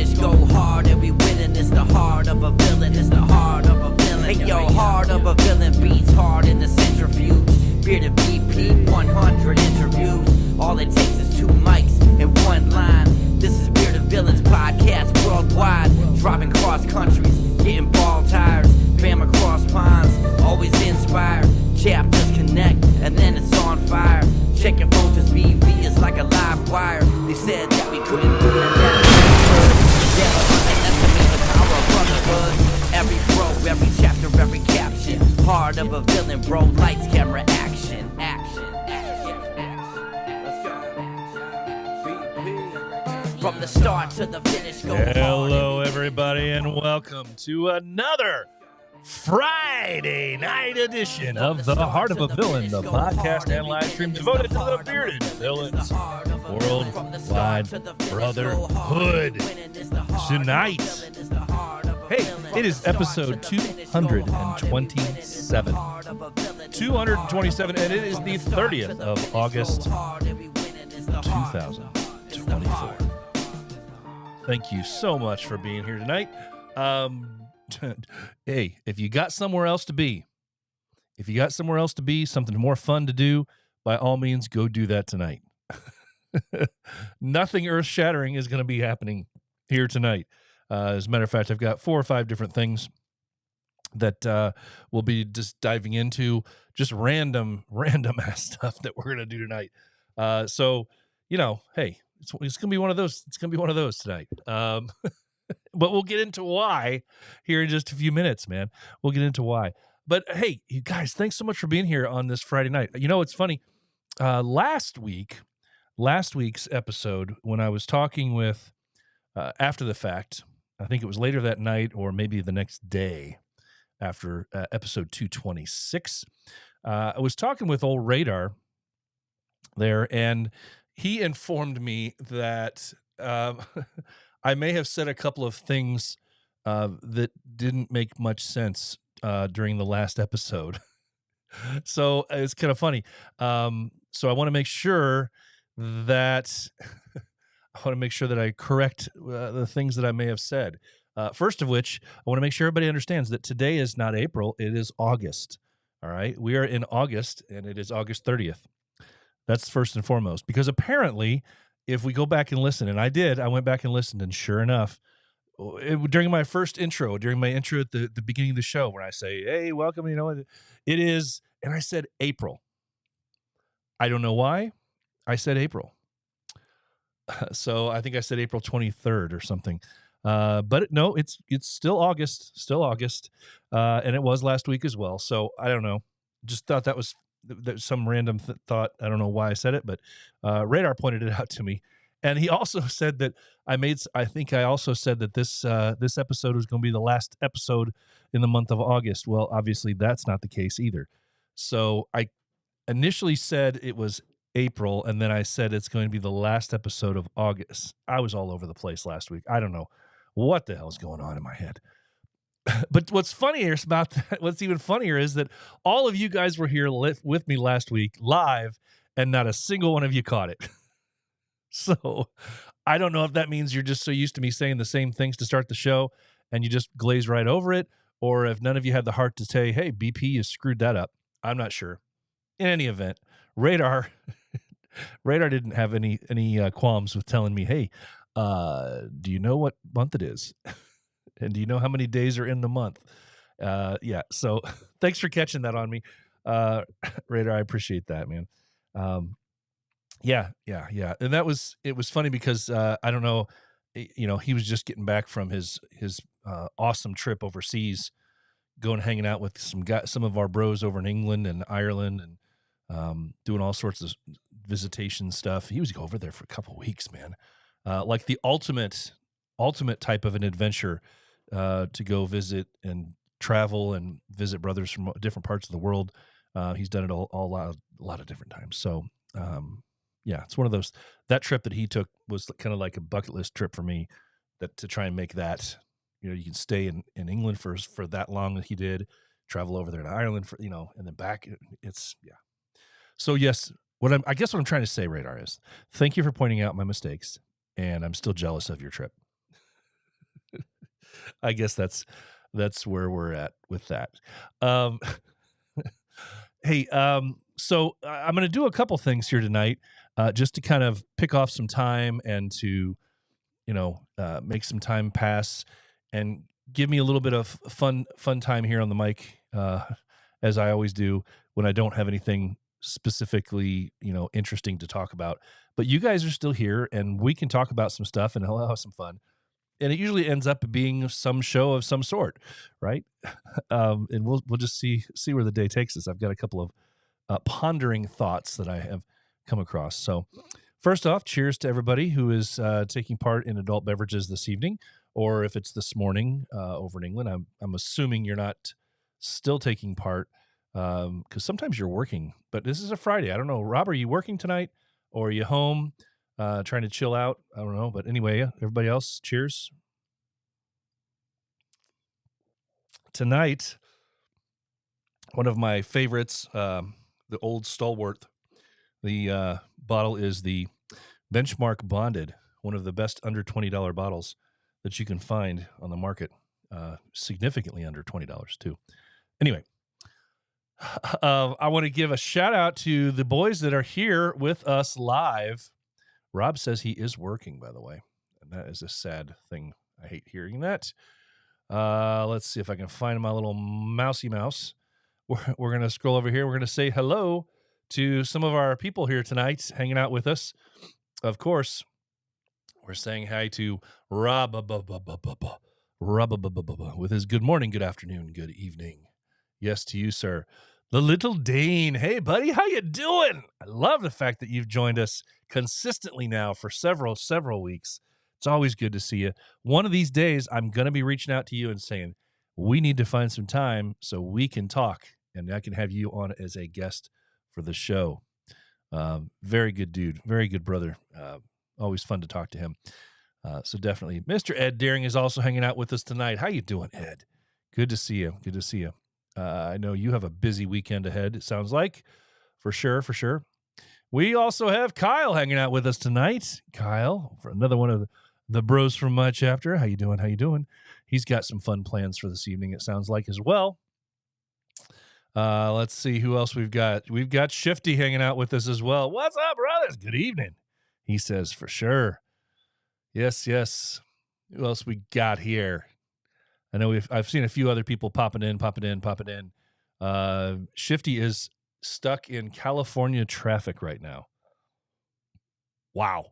finish, go hard and we winning. It's the heart of a villain, it's the heart of a villain. Hey yo, heart of a villain beats hard in the centrifuge. Bearded BP, 100 interviews. All it takes is 2 mics and 1 line. This is Bearded Villains podcast worldwide. Driving cross countries, getting ball tires. Bam across ponds, always inspired. Chapters connect, and then it's on fire. Check your phone, cause BV is like a live wire. They said that we couldn't do it, and that never underestimate the power of brotherhood. Every bro, every chapter, every caption. Heart of a villain, bro, lights, camera, action. Action, action, action. Let's go. From the start to the finish, go hard. Hello, everybody, and welcome to another Friday night edition of The Heart of a Villain, the podcast and live stream devoted to the Bearded Villains Worldwide Brotherhood. Tonight, hey, it is episode 227. 227, and it is the 30th of August, 2024. Thank you so much for being here tonight. Hey, if you got somewhere else to be, something more fun to do, by all means, go do that tonight. Nothing earth-shattering is going to be happening here tonight. As a matter of fact, I've got 4 or 5 different things that we'll be just diving into, just random ass stuff that we're going to do tonight. So, you know, hey, it's going to be one of those. It's going to be one of those tonight. But we'll get into why here in just a few minutes, man. We'll get into why. But hey, you guys, thanks so much for being here on this Friday night. You know, it's funny. Last week's episode, when I was talking with, after the fact, I think it was later that night or maybe the next day after episode 226, I was talking with old Radar there, and he informed me that I may have said a couple of things that didn't make much sense during the last episode. So it's kind of funny. So I want to make sure that I correct the things that I may have said. First of which, I want to make sure everybody understands that today is not April, it is August. All right, we are in August, and it is August 30th. That's first and foremost, because apparently, if we go back and listen, and I went back and listened, and sure enough, during my intro at the beginning of the show, where I say, hey, welcome, you know, it is, and I said April. I don't know why I said April. So I think I said April 23rd or something. But no, it's still August, and it was last week as well. So I don't know. Just thought that was some random thought. I don't know why I said it, but Radar pointed it out to me, and he also said that I think I also said that this episode was going to be the last episode in the month of August. Well, obviously that's not the case either. So I initially said it was April, and then I said it's going to be the last episode of August. I was all over the place last week. I don't know what the hell's going on in my head. But what's funnier about that, what's even funnier is that all of you guys were here with me last week live, and not a single one of you caught it. So I don't know if that means you're just so used to me saying the same things to start the show and you just glaze right over it, or if none of you had the heart to say, hey, BP, you screwed that up. I'm not sure. In any event, Radar didn't have any qualms with telling me, hey, do you know what month it is? And do you know how many days are in the month? Yeah. So thanks for catching that on me. Radar, I appreciate that, man. Yeah. And it was funny because, I don't know, you know, he was just getting back from his awesome trip overseas, going hanging out with some of our bros over in England and Ireland, and doing all sorts of visitation stuff. He was over there for a couple of weeks, man. Like the ultimate type of an adventure, to go visit and travel and visit brothers from different parts of the world. He's done it a lot of different times. So, yeah, it's one of those. That trip that he took was kind of like a bucket list trip for me. That to try and make that, you know, you can stay in England for that long that he did, travel over there to Ireland for, you know, and then back. It's yeah. So yes, I guess what I'm trying to say, Radar, is thank you for pointing out my mistakes, and I'm still jealous of your trip. I guess that's where we're at with that. Um, hey, so I'm going to do a couple things here tonight, just to kind of pick off some time and to make some time pass and give me a little bit of fun time here on the mic, as I always do when I don't have anything specifically, interesting to talk about. But you guys are still here, and we can talk about some stuff, and I'll have some fun. And it usually ends up being some show of some sort, right? And we'll just see where the day takes us. I've got a couple of pondering thoughts that I have come across. So, first off, cheers to everybody who is taking part in adult beverages this evening, or if it's this morning over in England. I'm assuming you're not still taking part, because sometimes you're working. But this is a Friday. I don't know, Rob, are you working tonight, or are you home trying to chill out? I don't know. But anyway, everybody else, cheers. Tonight, one of my favorites, the Old Stalwart. The bottle is the Benchmark Bonded, one of the best under $20 bottles that you can find on the market. Significantly under $20 too. Anyway, I want to give a shout out to the boys that are here with us live. Rob says he is working, by the way, and that is a sad thing. I hate hearing that. Let's see if I can find my little mousy mouse. We're going to scroll over here. We're going to say hello to some of our people here tonight hanging out with us. Of course, we're saying hi to Rob with his good morning, good afternoon, good evening. Yes, to you, sir. The Little Dane. Hey, buddy, how you doing? I love the fact that you've joined us consistently now for several weeks. It's always good to see you. One of these days, I'm going to be reaching out to you and saying, we need to find some time so we can talk, and I can have you on as a guest for the show. Very good dude. Very good brother. Always fun to talk to him. So definitely. Mr. Ed Deering is also hanging out with us tonight. How you doing, Ed? Good to see you. Good to see you. I know you have a busy weekend ahead, it sounds like. For sure. We also have Kyle hanging out with us tonight. Kyle, for another one of the bros from my chapter. How you doing? He's got some fun plans for this evening, it sounds like, as well. Let's see who else we've got. We've got Shifty hanging out with us as well. What's up, brothers? Good evening. He says, for sure. Yes. Who else we got here? I know I've seen a few other people popping in. Shifty is stuck in California traffic right now. Wow.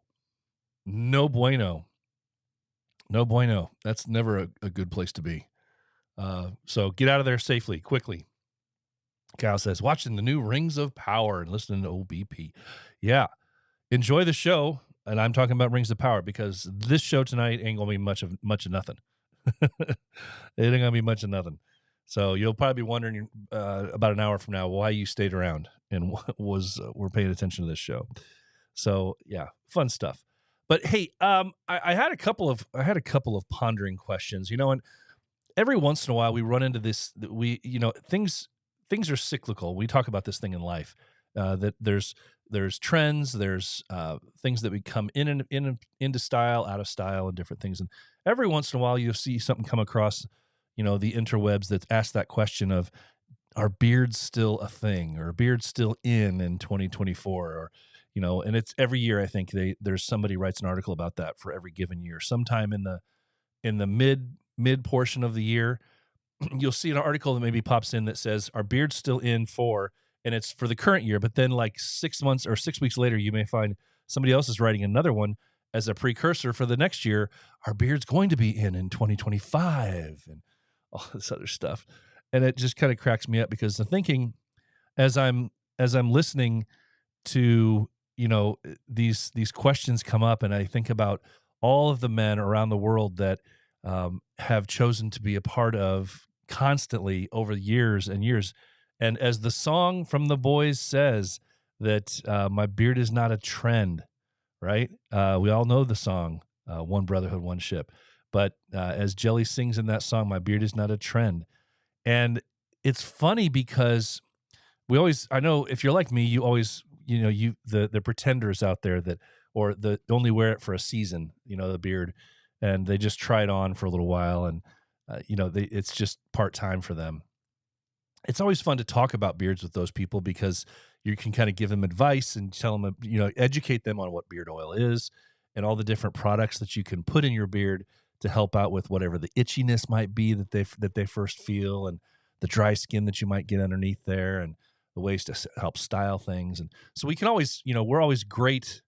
No bueno. That's never a good place to be. So get out of there safely, quickly. Kyle says, watching the new Rings of Power and listening to OBP. Yeah. Enjoy the show. And I'm talking about Rings of Power because this show tonight ain't going to be much of nothing. It ain't going to be much of nothing. So you'll probably be wondering about an hour from now why you stayed around and we're paying attention to this show. So yeah, fun stuff. But hey, I had a couple of pondering questions, and every once in a while we run into this. Things are cyclical. We talk about this thing in life, that there's trends, there's things that become into style, out of style, and different things. And every once in a while, you'll see something come across, the interwebs that ask that question of, are beards still a thing, or are beards still in 2024, or and it's every year. I think there's somebody writes an article about that for every given year. Sometime in the mid portion of the year, you'll see an article that maybe pops in that says, are beards still in for, and it's for the current year, but then like 6 months or 6 weeks later, you may find somebody else is writing another one as a precursor for the next year. Are beards going to be in 2025 and all this other stuff? And it just kind of cracks me up because the thinking as I'm listening to, these questions come up, and I think about all of the men around the world that have chosen to be a part of constantly over years and years. And as the song from the boys says, that my beard is not a trend, right? We all know the song, One Brotherhood, One Ship. But as Jelly sings in that song, my beard is not a trend. And it's funny because I know if you're like me, you always, the pretenders out there that only wear it for a season, the beard, and they just try it on for a little while. And it's just part-time for them. It's always fun to talk about beards with those people because you can kind of give them advice and tell them, educate them on what beard oil is and all the different products that you can put in your beard to help out with whatever the itchiness might be that they first feel, and the dry skin that you might get underneath there, and the ways to help style things. And so we can always, we're always great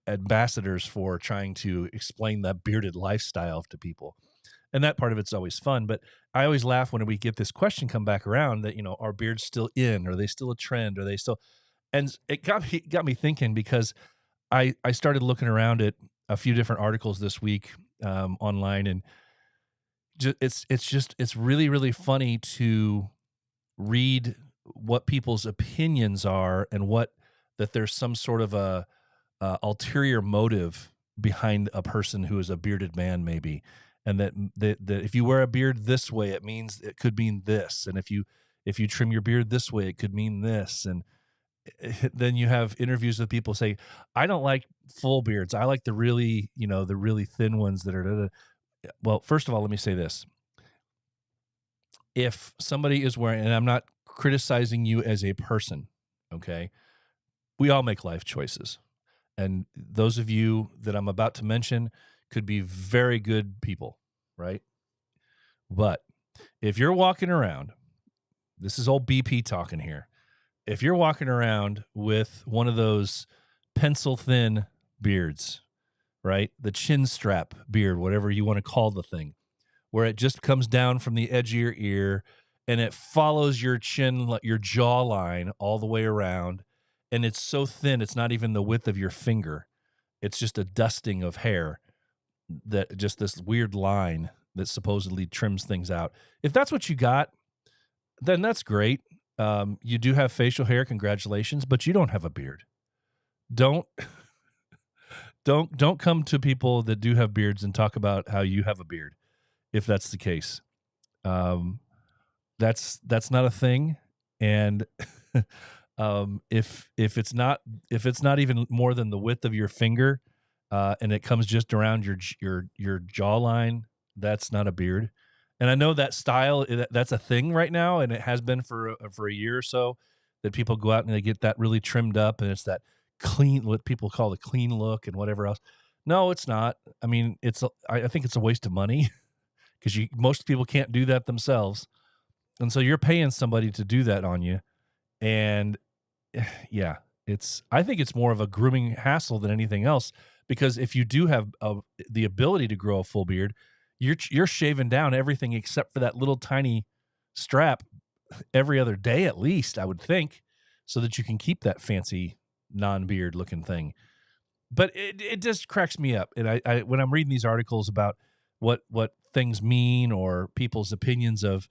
ambassadors for trying to explain that bearded lifestyle to people. And that part of it's always fun. But I always laugh when we get this question come back around that, are beards still in? Are they still a trend? Are they still? And it got me thinking, because I started looking around at a few different articles this week online, and it's really, really funny to read what people's opinions are, and that there's some sort of a ulterior motive behind a person who is a bearded man, maybe. And that if you wear a beard this way, it could mean this. And if you trim your beard this way, it could mean this. And then you have interviews with people say, I don't like full beards. I like the really thin ones that are. Da, da. Well, first of all, let me say this. If somebody is wearing, and I'm not criticizing you as a person, okay? We all make life choices. And those of you that I'm about to mention could be very good people, right? But if you're walking around, this is old BP talking here. If you're walking around with one of those pencil thin beards, right? The chin strap beard, whatever you want to call the thing, where it just comes down from the edge of your ear and it follows your chin, your jawline all the way around. And it's so thin, it's not even the width of your finger. It's just a dusting of hair, that just this weird line that supposedly trims things out. If that's what you got, then that's great. You do have facial hair, congratulations, but you don't have a beard. Don't come to people that do have beards and talk about how you have a beard, if that's the case. That's not a thing. And if it's not even more than the width of your finger, and it comes just around your jawline, that's not a beard. And I know that style, that's a thing right now, and it has been for a year or so, that people go out and they get that really trimmed up, and it's that clean, what people call the clean look and whatever else. No, it's not. I mean, I think it's a waste of money, because most people can't do that themselves, and so you're paying somebody to do that on you, and yeah, I think it's more of a grooming hassle than anything else. Because if you do have the ability to grow a full beard, you're shaving down everything except for that little tiny strap every other day, at least, I would think, so that you can keep that fancy non-beard looking thing. But it just cracks me up. And I when I'm reading these articles about what things mean, or people's opinions of,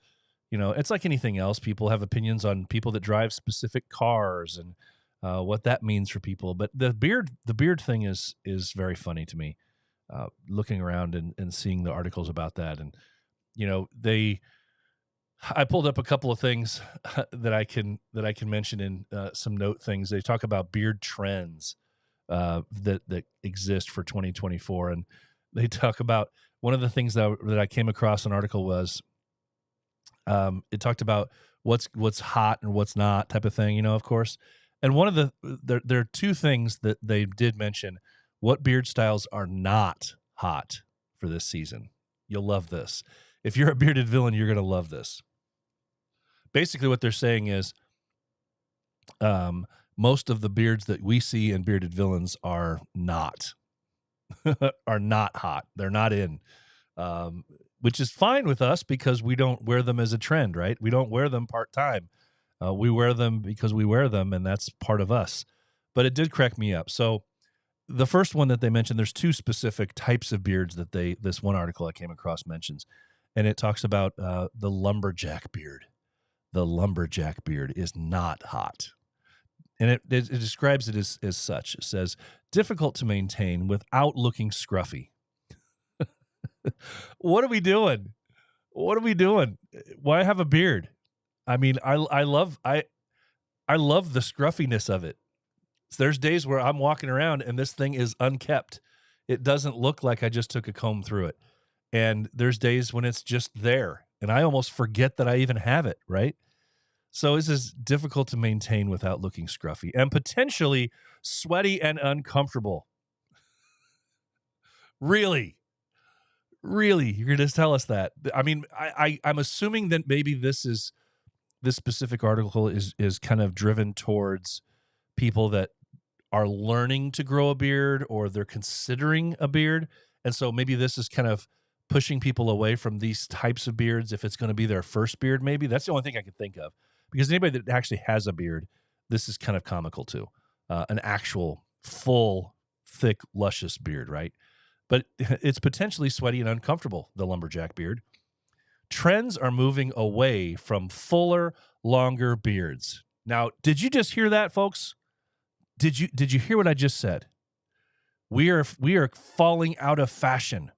it's like anything else. People have opinions on people that drive specific cars, and what that means for people. But the beard thing is very funny to me, looking around and seeing the articles about that. And, I pulled up a couple of things that I can mention in some note things. They talk about beard trends that exist for 2024. And they talk about, one of the things that I came across an article was, it talked about what's hot and what's not, type of thing, of course. And one of there are two things that they did mention. What beard styles are not hot for this season? You'll love this. If you're a bearded villain, you're going to love this. Basically, what they're saying is, most of the beards that we see in bearded villains are not hot. They're not in, which is fine with us, because we don't wear them as a trend, right? We don't wear them part-time. We wear them because we wear them, and that's part of us. But it did crack me up. So the first one that they mentioned, there's two specific types of beards that this one article I came across mentions, and it talks about the lumberjack beard. The lumberjack beard is not hot. And it describes it as such. It says, difficult to maintain without looking scruffy. What are we doing? What are we doing? Why have a beard? I mean, I love the scruffiness of it. So there's days where I'm walking around and this thing is unkept. It doesn't look like I just took a comb through it. And there's days when it's just there, and I almost forget that I even have it, right? So this is difficult to maintain without looking scruffy and potentially sweaty and uncomfortable. Really? Really? You're going to tell us that? I mean, I'm assuming that maybe this specific article is kind of driven towards people that are learning to grow a beard or they're considering a beard. And so maybe this is kind of pushing people away from these types of beards if it's going to be their first beard, maybe. That's the only thing I could think of. Because anybody that actually has a beard, this is kind of comical too. An actual full, thick, luscious beard, right? But it's potentially sweaty and uncomfortable, the lumberjack beard. Trends are moving away from fuller, longer beards. Now, did you just hear that, folks? Did you hear what I just said? We are falling out of fashion.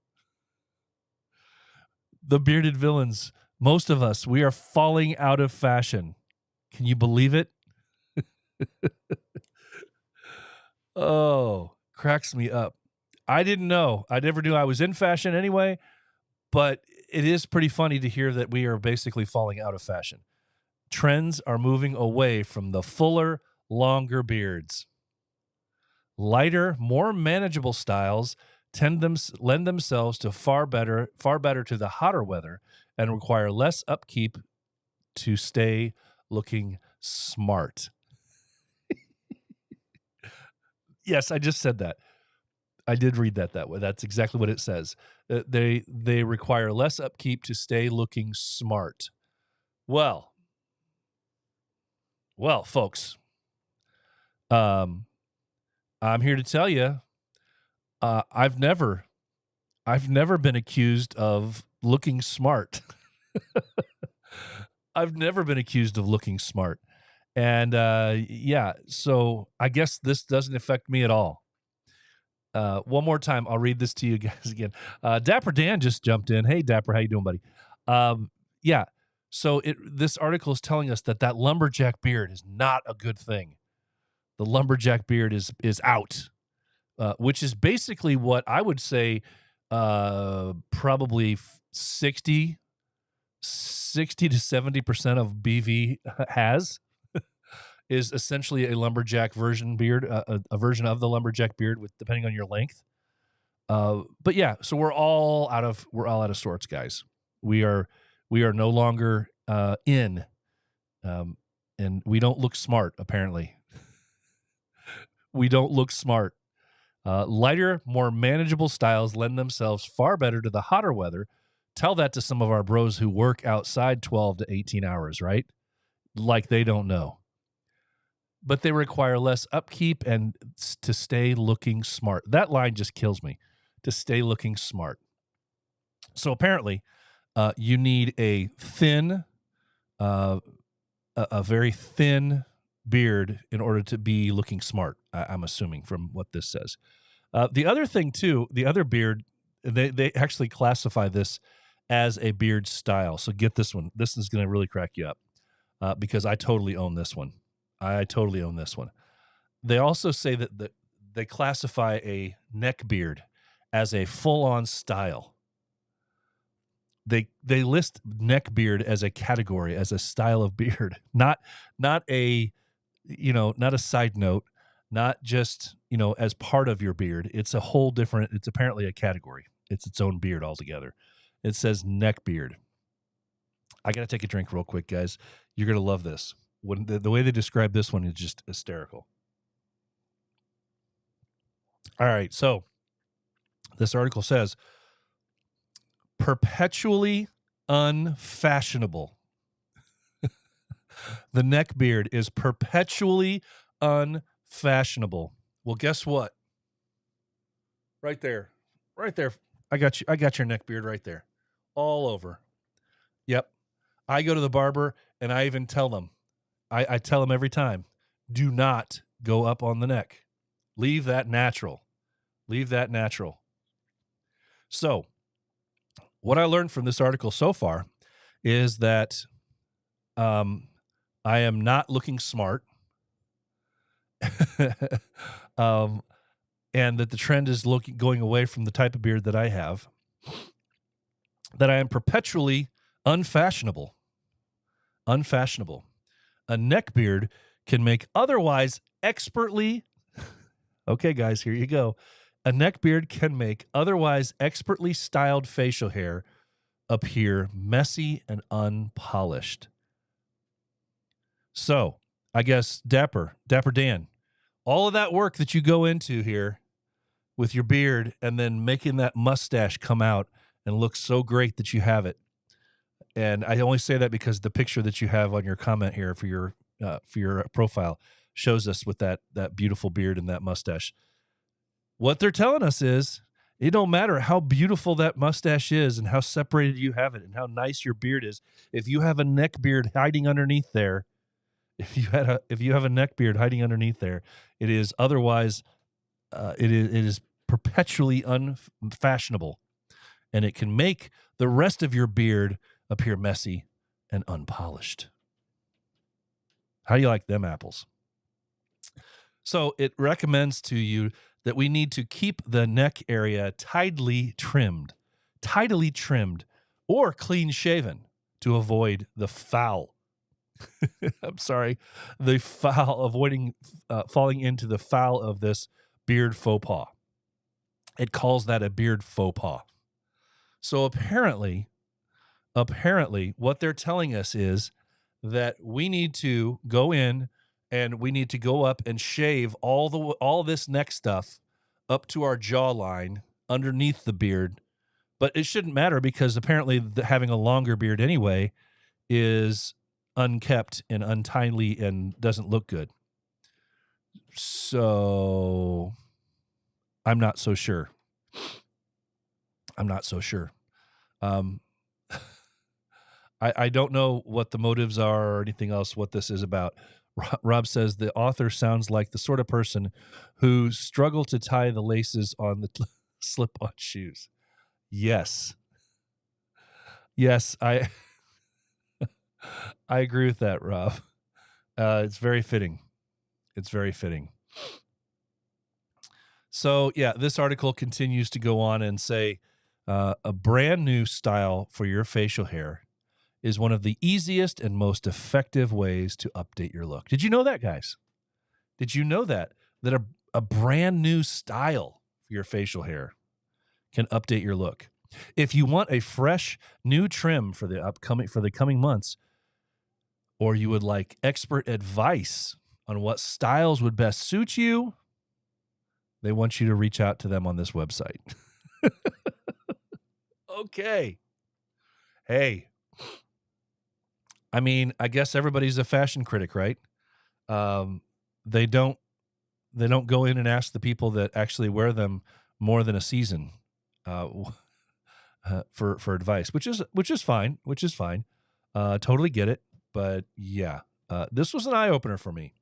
The bearded villains, most of us, we are falling out of fashion. Can you believe it? Oh, cracks me up. I didn't know. I never knew I was in fashion anyway, but it is pretty funny to hear that we are basically falling out of fashion. Trends are moving away from the fuller, longer beards. Lighter, more manageable styles lend themselves to far better to the hotter weather and require less upkeep to stay looking smart. Yes, I just said that. I did read that way. That's exactly what it says. They require less upkeep to stay looking smart. Well, folks, I'm here to tell you, I've never been accused of looking smart. I've never been accused of looking smart. And yeah, so I guess this doesn't affect me at all. One more time, I'll read this to you guys again. Dapper Dan just jumped in. Hey, Dapper, how you doing, buddy? Yeah, so this article is telling us that lumberjack beard is not a good thing. The lumberjack beard is out, which is basically what I would say probably 60 to 70% of BV has. Is essentially a lumberjack version beard, a version of the lumberjack beard with depending on your length. But yeah, so we're all out of sorts, guys. We are no longer in, and we don't look smart. Apparently, we don't look smart. Lighter, more manageable styles lend themselves far better to the hotter weather. Tell that to some of our bros who work outside 12 to 18 hours, right? Like they don't know. But they require less upkeep and to stay looking smart. That line just kills me. To stay looking smart. So apparently, you need a thin, a very thin beard in order to be looking smart. I'm assuming from what this says. The other thing too, the other beard, they actually classify this as a beard style. So get this one. This is going to really crack you up because I totally own this one. They also say that they classify a neck beard as a full-on style. They list neck beard as a category, as a style of beard, not a side note, not just as part of your beard. It's a whole different. It's apparently a category. It's its own beard altogether. It says neck beard. I got to take a drink real quick, guys. You're gonna love this. When the way they describe this one is just hysterical. All right, so this article says perpetually unfashionable. The neck beard is perpetually unfashionable. Well, guess what? Right there. I got your neck beard right there. All over. Yep. I go to the barber and I even tell them, I tell them every time, do not go up on the neck. Leave that natural. So, what I learned from this article so far is that I am not looking smart, and that the trend is going away from the type of beard that I have. that I am perpetually unfashionable. Unfashionable. A neckbeard can make otherwise expertly. Okay, guys, here you go. A neckbeard can make otherwise expertly styled facial hair appear messy and unpolished. So, I guess Dapper Dan, all of that work that you go into here with your beard and then making that mustache come out and look so great that you have it. And I only say that because the picture that you have on your comment here for your profile shows us with that beautiful beard and that mustache. What they're telling us is it don't matter how beautiful that mustache is and how separated you have it and how nice your beard is. If you have a neck beard hiding underneath there, if you have a neck beard hiding underneath there, it is otherwise it is perpetually unfashionable, and it can make the rest of your beard appear messy and unpolished. How do you like them apples? So it recommends to you that we need to keep the neck area tidily trimmed or clean shaven to avoid the foul. I'm sorry, avoiding falling into the foul of this beard faux pas. It calls that a beard faux pas. So apparently what they're telling us is that we need to go in and we need to go up and shave all this neck stuff up to our jawline underneath the beard. But it shouldn't matter because apparently having a longer beard anyway is unkept and untimely and doesn't look good. So I'm not so sure. I don't know what the motives are or anything else, what this is about. Rob says the author sounds like the sort of person who struggled to tie the laces on the slip-on shoes. Yes, I agree with that, Rob. It's very fitting. So, yeah, this article continues to go on and say a brand new style for your facial hair is one of the easiest and most effective ways to update your look. Did you know that, guys? Did you know that a brand new style for your facial hair can update your look? If you want a fresh new trim for the coming months, or you would like expert advice on what styles would best suit you, they want you to reach out to them on this website. Okay. Hey. I mean, I guess everybody's a fashion critic, right? They don't go in and ask the people that actually wear them more than a season for advice, which is fine. Totally get it. But yeah, this was an eye opener for me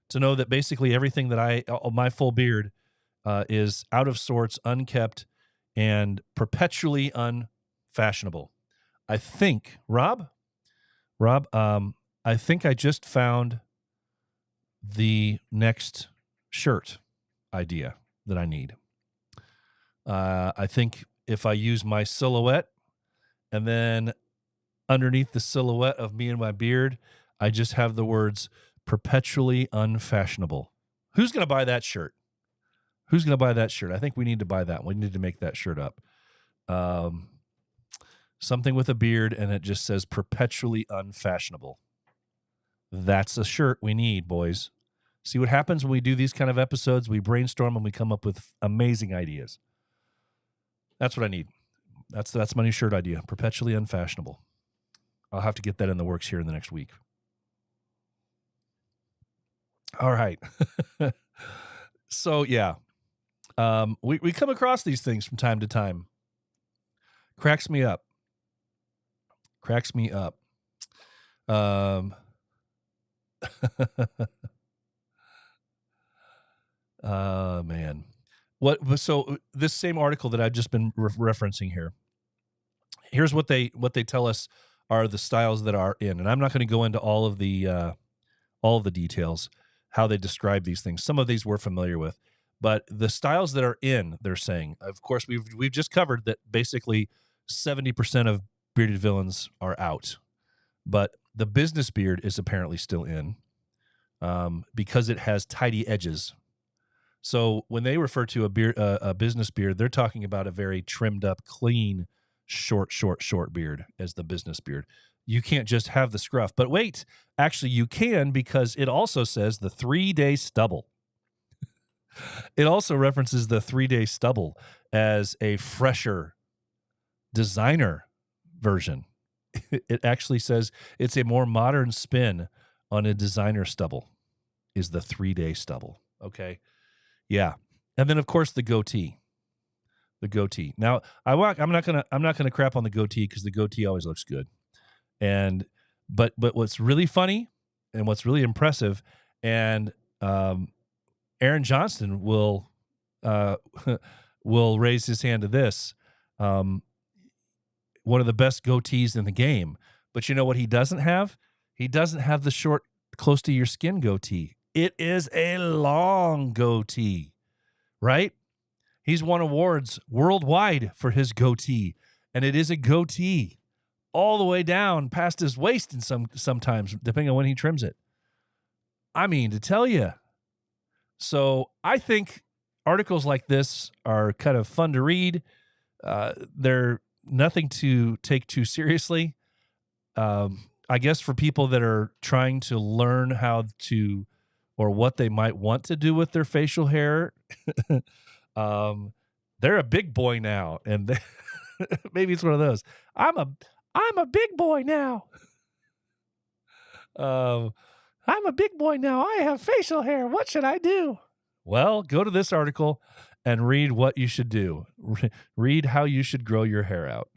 to know that basically everything that my full beard is out of sorts, unkept, and perpetually unfashionable. I think, Rob, I think I just found the next shirt idea that I need. I think if I use my silhouette and then underneath the silhouette of me and my beard, I just have the words perpetually unfashionable. Who's going to buy that shirt? I think we need to buy that. We need to make that shirt up. Something with a beard, and it just says perpetually unfashionable. That's a shirt we need, boys. See what happens when we do these kind of episodes? We brainstorm and we come up with amazing ideas. That's what I need. That's my new shirt idea, perpetually unfashionable. I'll have to get that in the works here in the next week. All right. So, yeah. We come across these things from time to time. Cracks me up. Man. So this same article that I've just been referencing here, here's what they tell us are the styles that are in. And I'm not going to go into all of the details, how they describe these things. Some of these we're familiar with, but the styles that are in, they're saying, of course, we've just covered that basically 70% of bearded villains are out, but the business beard is apparently still in because it has tidy edges. So when they refer to a business beard, they're talking about a very trimmed up, clean, short beard as the business beard. You can't just have the scruff. But wait, actually you can, because it also says the 3-day stubble. It also references the 3-day stubble as a fresher designer version. It actually says it's a more modern spin on a designer stubble is the 3-day stubble. Okay. Yeah. And then of course the goatee. The goatee. Now, I'm not gonna crap on the goatee because the goatee always looks good. But what's really funny and what's really impressive, and Aaron Johnston will will raise his hand to this. One of the best goatees in the game. But you know what he doesn't have? He doesn't have the short, close to your skin goatee. It is a long goatee, right? He's won awards worldwide for his goatee, and it is a goatee all the way down past his waist, and sometimes depending on when he trims it. I mean, to tell you. So I think articles like this are kind of fun to read. They're nothing to take too seriously. I guess for people that are trying to learn how to, or what they might want to do with their facial hair, they're a big boy now, and maybe it's one of those. I'm a big boy now. I'm a big boy now. I have facial hair. What should I do? Well, go to this article and read what you should do. Read how you should grow your hair out.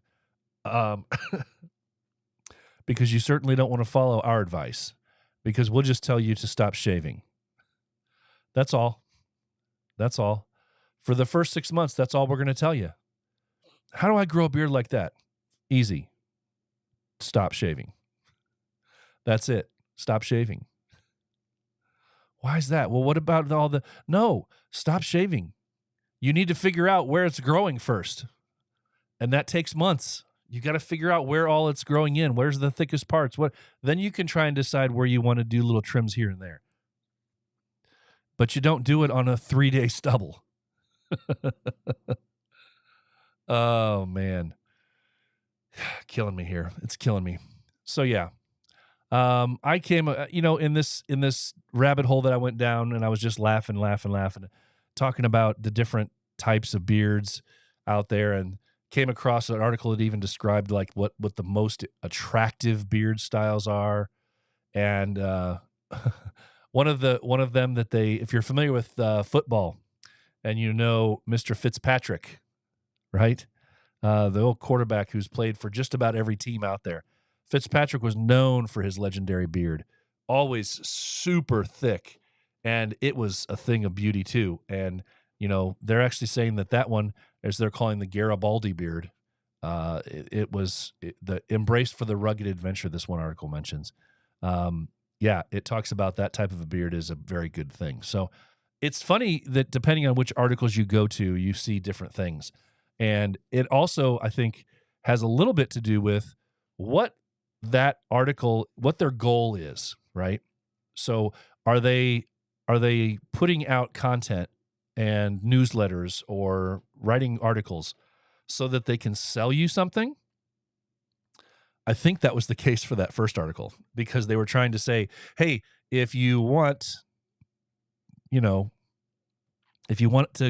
Because you certainly don't want to follow our advice, because we'll just tell you to stop shaving. That's all. That's all. For the first 6 months, that's all we're going to tell you. How do I grow a beard like that? Easy. Stop shaving. That's it. Stop shaving. Why is that? Well, what about no, stop shaving. You need to figure out where it's growing first. And that takes months. You got to figure out where all it's growing in. Where's the thickest parts? Then you can try and decide where you want to do little trims here and there. But you don't do it on a 3-day stubble. Oh, man. Killing me here. It's killing me. So, yeah. I came, in this rabbit hole that I went down, and I was just laughing, talking about the different types of beards out there, and came across an article that even described like what the most attractive beard styles are. And one of them that if you're familiar with football, and Mr. Fitzpatrick, right? The old quarterback who's played for just about every team out there. Fitzpatrick was known for his legendary beard, always super thick, and it was a thing of beauty too. And they're actually saying that one, as they're calling the Garibaldi beard, it was the embraced for the rugged adventure. This one article mentions. It talks about that type of a beard is a very good thing. So it's funny that depending on which articles you go to, you see different things, and it also, I think, has a little bit to do with what that article, what their goal is, right? So are they putting out content and newsletters or writing articles so that they can sell you something? I think that was the case for that first article, because they were trying to say, hey, if you want to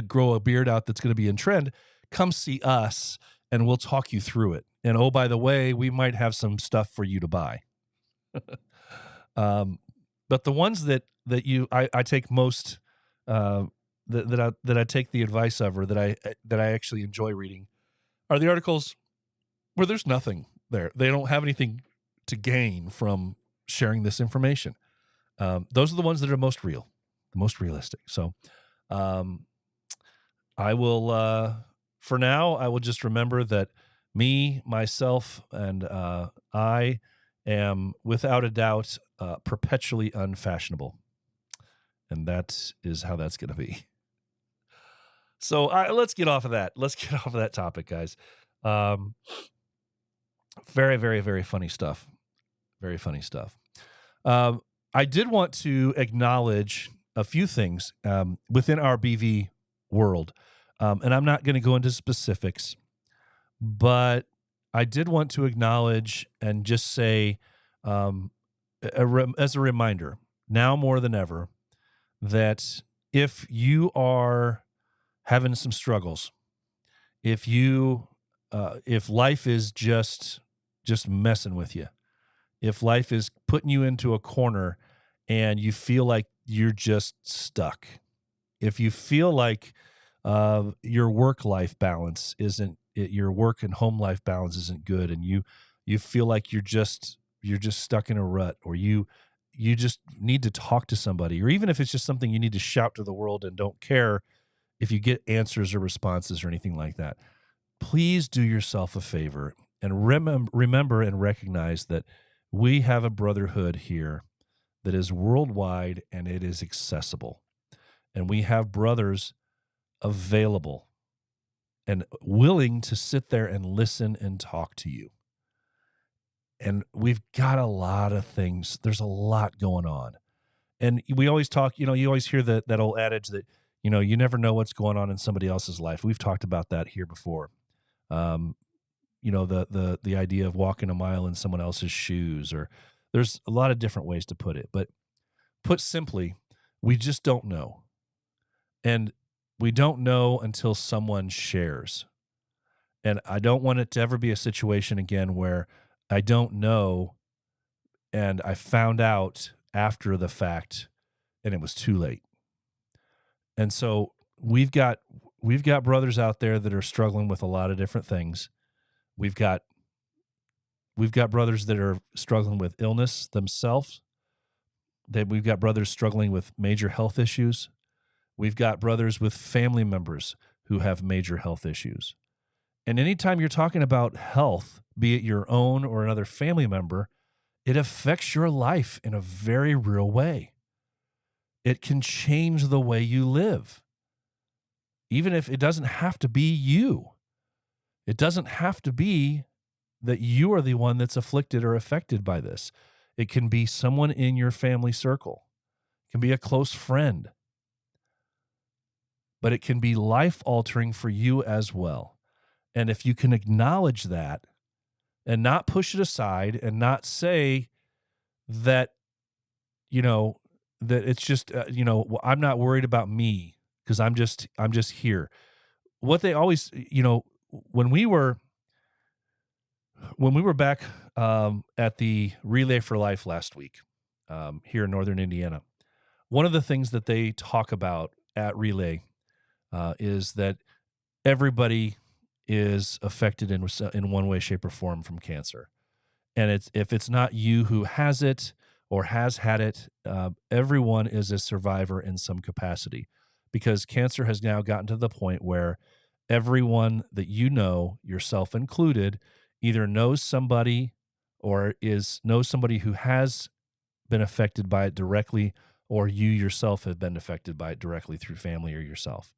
grow a beard out that's going to be in trend, come see us and we'll talk you through it. And oh, by the way, we might have some stuff for you to buy. But the ones that I take most, that I take the advice of, or that I actually enjoy reading, are the articles where there's nothing there. They don't have anything to gain from sharing this information. Those are the ones that are most real, the most realistic. So I will, for now, I will just remember that me, myself, and I am without a doubt perpetually unfashionable. And that is how that's going to be. So let's get off of that. Let's get off of that topic, guys. Very, very, very funny stuff. Very funny stuff. Um, I did want to acknowledge a few things within our BV world, and I'm not going to go into specifics, but I did want to acknowledge and just say, um, as a reminder, now more than ever, that if you are having some struggles, if you, if life is just messing with you, if life is putting you into a corner and you feel like you're just stuck, if you feel like your work life balance isn't your work and home life balance isn't good, and you feel like you're just stuck in a rut, or you just need to talk to somebody, or even if it's just something you need to shout to the world and don't care if you get answers or responses or anything like that, please do yourself a favor and remember and recognize that we have a brotherhood here that is worldwide and it is accessible. And we have brothers available and willing to sit there and listen and talk to you. And we've got a lot of things. There's a lot going on. And we always talk, you always hear that old adage that, you never know what's going on in somebody else's life. We've talked about that here before. Um, the idea of walking a mile in someone else's shoes, or there's a lot of different ways to put it. But put simply, we just don't know. And we don't know until someone shares. And I don't want it to ever be a situation again where I don't know and I found out after the fact and it was too late. And so we've got brothers out there that are struggling with a lot of different things. We've got brothers that are struggling with illness themselves. We've got brothers struggling with major health issues. We've got brothers with family members who have major health issues. And anytime you're talking about health, be it your own or another family member, it affects your life in a very real way. It can change the way you live, even if it doesn't have to be you. It doesn't have to be that you are the one that's afflicted or affected by this. It can be someone in your family circle. It can be a close friend. But it can be life-altering for you as well. And if you can acknowledge that and not push it aside and not say that, that it's just, I'm not worried about me because I'm just here. What they always, when we were back at the Relay for Life last week here in Northern Indiana, one of the things that they talk about at Relay is that everybody is affected in one way, shape, or form from cancer. And if it's not you who has it or has had it, everyone is a survivor in some capacity, because cancer has now gotten to the point where everyone that yourself included, either knows somebody or knows somebody who has been affected by it directly, or you yourself have been affected by it directly through family or yourself.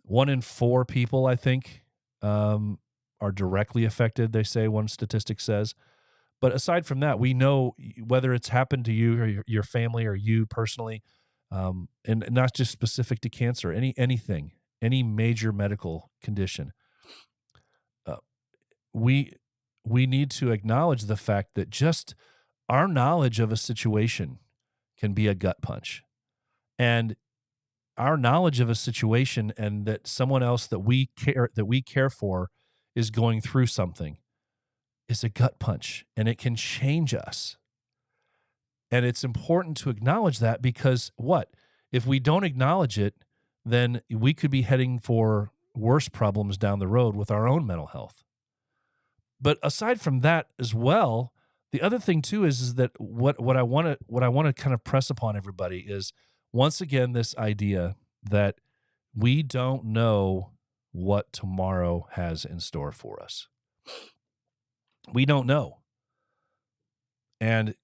1 in 4 people, I think, are directly affected, they say, one statistic says. But aside from that, we know whether it's happened to you or your family or you personally, and not just specific to cancer, anything, any major medical condition, we need to acknowledge the fact that just our knowledge of a situation can be a gut punch. And our knowledge of a situation and that someone else that we care for is going through something is a gut punch, and it can change us. And it's important to acknowledge that, because if we don't acknowledge it, then we could be heading for worse problems down the road with our own mental health. But aside from that as well, the other thing too is that what I want to kind of press upon everybody is, once again, this idea that we don't know what tomorrow has in store for us. We don't know. And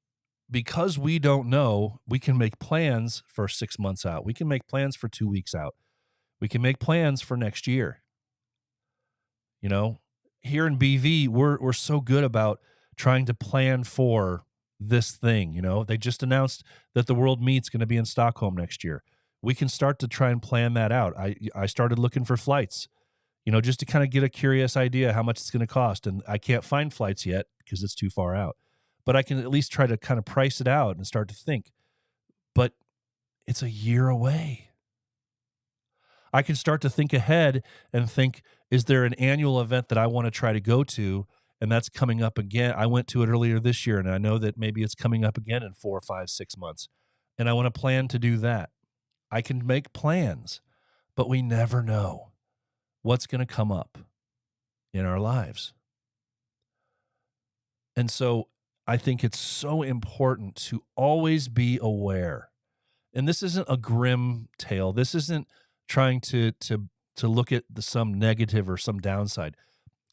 because we don't know, we can make plans for 6 months out. We can make plans for 2 weeks out. We can make plans for next year. here in BV, we're so good about trying to plan for this thing. You know, they just announced that the World Meet's going to be in Stockholm next year. We can start to try and plan that out. I started looking for flights, you know, just to kind of get a curious idea how much it's going to cost. And I can't find flights yet because it's too far out. But I can at least try to kind of price it out and start to think. But it's a year away. I can start to think ahead and think, is there an annual event that I want to try to go to? And that's coming up again. I went to it earlier this year, and I know that maybe it's coming up again in 4, 5, 6 months. And I want to plan to do that. I can make plans, but we never know what's going to come up in our lives. And so I think it's so important to always be aware. And this isn't a grim tale. This isn't trying to look at some negative or some downside.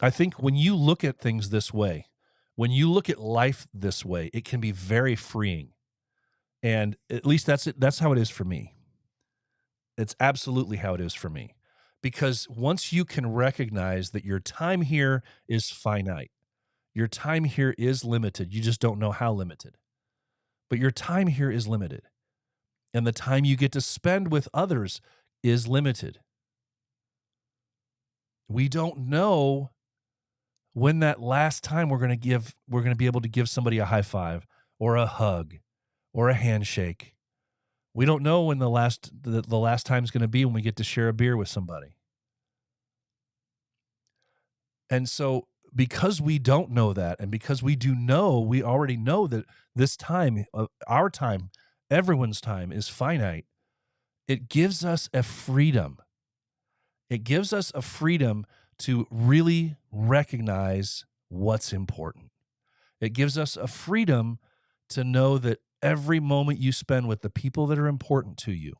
I think when you look at things this way, when you look at life this way, it can be very freeing. And at least that's how it is for me. It's absolutely how it is for me. Because once you can recognize that your time here is finite, your time here is limited, you just don't know how limited. But your time here is limited. And the time you get to spend with others is limited. We don't know when that last time we're going to be able to give somebody a high five or a hug or a handshake. We don't know when the last time is going to be when we get to share a beer with somebody. And so because we don't know that, and because we already know that this time, our time, everyone's time is finite, it gives us a freedom. It gives us a freedom to really recognize what's important. It gives us a freedom to know that every moment you spend with the people that are important to you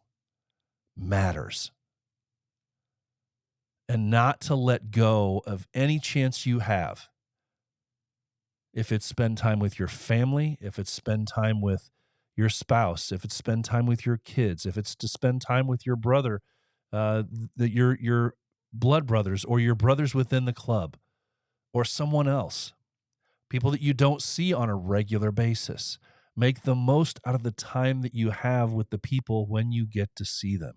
matters. And not to let go of any chance you have. If it's spend time with your family, if it's spend time with your spouse, if it's spend time with your kids, if it's to spend time with your brother, your blood brothers or your brothers within the club or someone else, people that you don't see on a regular basis. Make the most out of the time that you have with the people when you get to see them.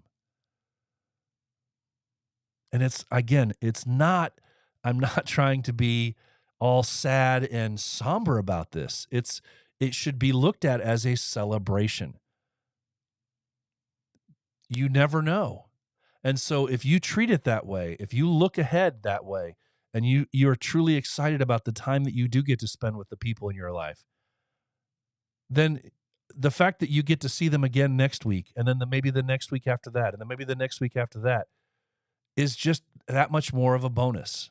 And I'm not trying to be all sad and somber about this. It should be looked at as a celebration. You never know. And so if you treat it that way, if you look ahead that way, and you're truly excited about the time that you do get to spend with the people in your life, then the fact that you get to see them again next week, and then maybe the next week after that, and then maybe the next week after that, is just that much more of a bonus.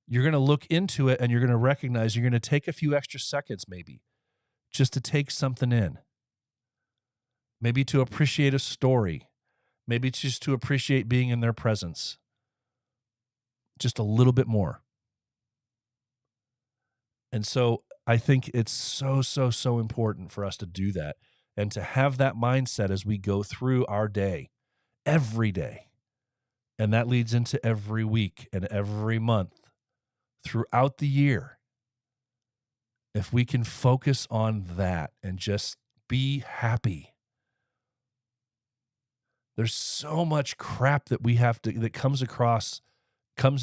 You're going to look into it and you're going to recognize you're going to take a few extra seconds maybe just to take something in. Maybe to appreciate a story. Maybe just to appreciate being in their presence. Just a little bit more. And so I think it's so, so, so important for us to do that and to have that mindset as we go through our day, every day. And that leads into every week and every month throughout the year. If we can focus on that and just be happy. There's so much crap that that comes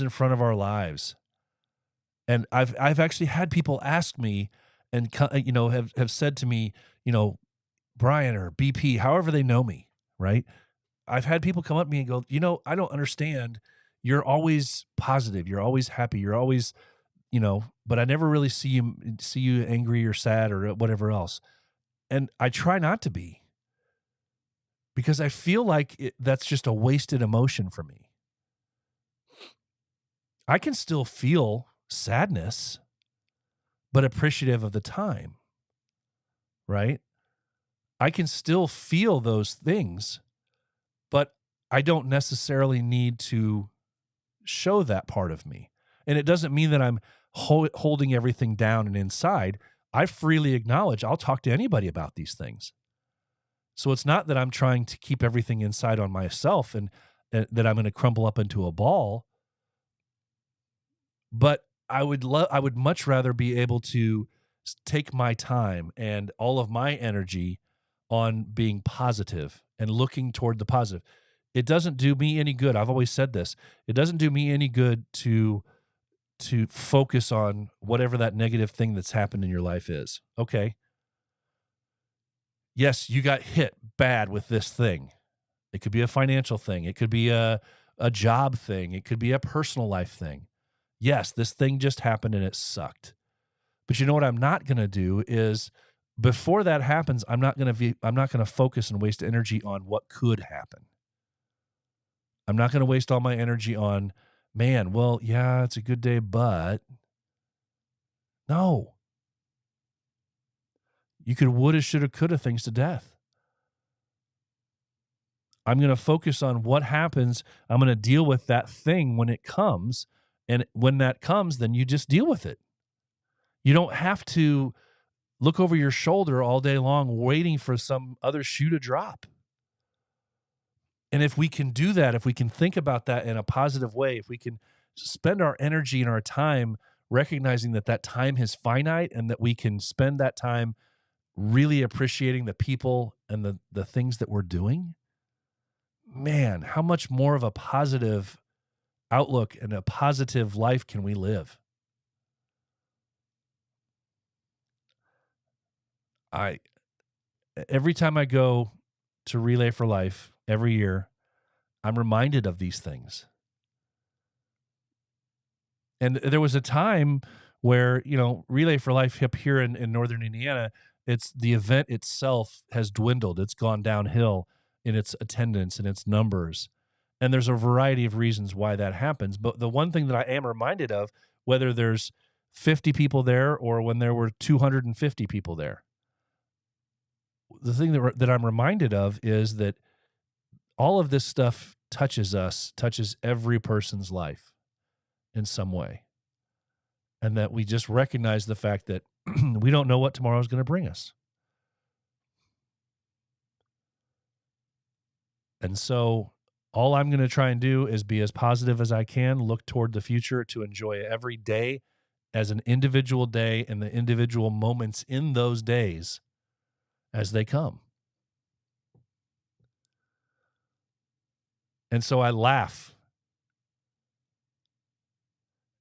in front of our lives. And I've actually had people ask me and have said to me, Brian or BP, however they know me, right? I've had people come up to me and go, I don't understand. You're always positive. You're always happy. You're always, but I never really see you angry or sad or whatever else. And I try not to be, because I feel like that's just a wasted emotion for me. I can still feel sadness, but appreciative of the time, right? I can still feel those things, but I don't necessarily need to show that part of me. And it doesn't mean that I'm holding everything down and inside. I freely acknowledge I'll talk to anybody about these things. So it's not that I'm trying to keep everything inside on myself and that I'm going to crumble up into a ball. But I would much rather be able to take my time and all of my energy on being positive and looking toward the positive. It doesn't do me any good. I've always said this. It doesn't do me any good to focus on whatever that negative thing that's happened in your life is. Okay. Yes, you got hit bad with this thing. It could be a financial thing. It could be a job thing. It could be a personal life thing. Yes, this thing just happened and it sucked. But you know what I'm not going to do is before that happens, I'm not going to focus and waste energy on what could happen. I'm not going to waste all my energy on, man, well, yeah, it's a good day, but no. You could woulda, shoulda, coulda things to death. I'm going to focus on what happens. I'm going to deal with that thing when it comes. And when that comes, then you just deal with it. You don't have to look over your shoulder all day long waiting for some other shoe to drop. And if we can do that, if we can think about that in a positive way, if we can spend our energy and our time recognizing that that time is finite and that we can spend that time really appreciating the people and the things that we're doing, man, how much more of a positive outlook and a positive life can we live? I Every time I go to Relay for Life every year, I'm reminded of these things. And there was a time where, Relay for Life up here in Northern Indiana, the event itself has dwindled. It's gone downhill in its attendance and its numbers. And there's a variety of reasons why that happens. But the one thing that I am reminded of, whether there's 50 people there or when there were 250 people there, the thing that I'm reminded of is that all of this stuff touches every person's life in some way. And that we just recognize the fact that we don't know what tomorrow is going to bring us. And so all I'm going to try and do is be as positive as I can, look toward the future to enjoy every day as an individual day and the individual moments in those days as they come. And so I laugh.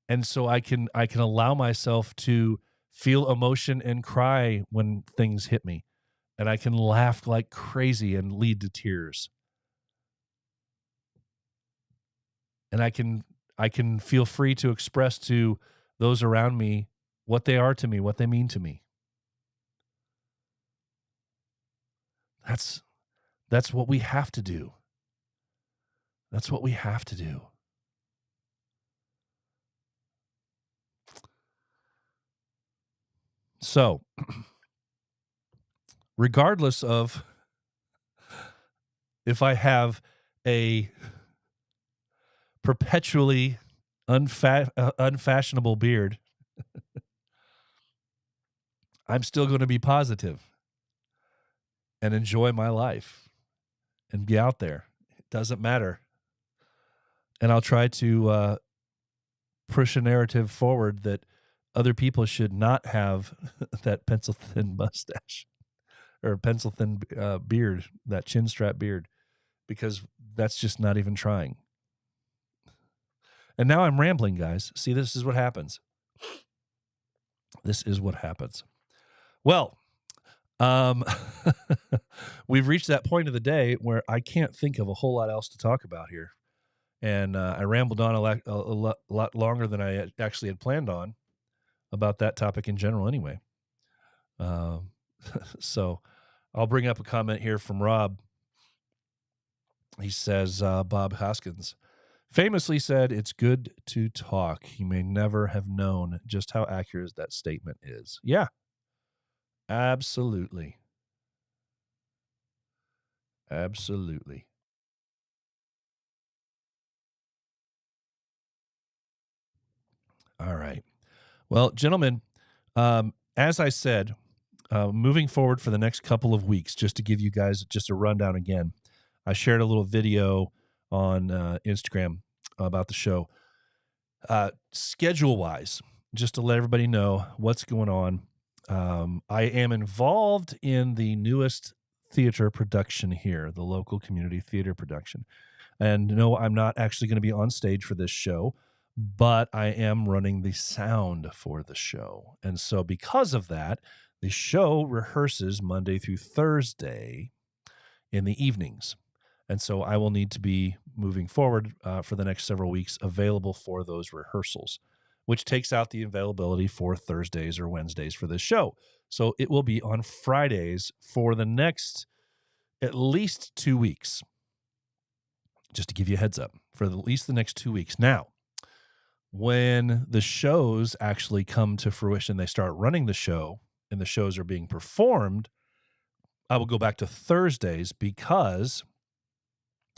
And so I can allow myself to feel emotion and cry when things hit me. And I can laugh like crazy and lead to tears. And I can feel free to express to those around me what they are to me, what they mean to me. That's what we have to do. That's what we have to do. So, regardless of if I have a perpetually unfashionable beard, I'm still going to be positive and enjoy my life and be out there. It doesn't matter. And I'll try to push a narrative forward that other people should not have that pencil thin mustache or pencil thin beard, that chin strap beard, because that's just not even trying. And now I'm rambling, guys. See, this is what happens. This is what happens. Well, we've reached that point of the day where I can't think of a whole lot else to talk about here. And I rambled on a lot longer than I actually had planned on about that topic in general anyway. So I'll bring up a comment here from Rob. He says, Bob Hoskins famously said, "It's good to talk. He may never have known just how accurate that statement is." Yeah, absolutely. Absolutely. All right. Well, gentlemen, as I said, moving forward for the next couple of weeks, just to give you guys just a rundown again, I shared a little video on Instagram about the show. Schedule-wise, just to let everybody know what's going on, I am involved in the newest theater production here, the local community theater production. And no, I'm not actually going to be on stage for this show, but I am running the sound for the show. And so because of that, the show rehearses Monday through Thursday in the evenings. And so I will need to be moving forward for the next several weeks available for those rehearsals, which takes out the availability for Thursdays or Wednesdays for this show. So it will be on Fridays for the next at least 2 weeks. Just to give you a heads up, for at least the next 2 weeks. Now, when the shows actually come to fruition, they start running the show and the shows are being performed, I will go back to Thursdays because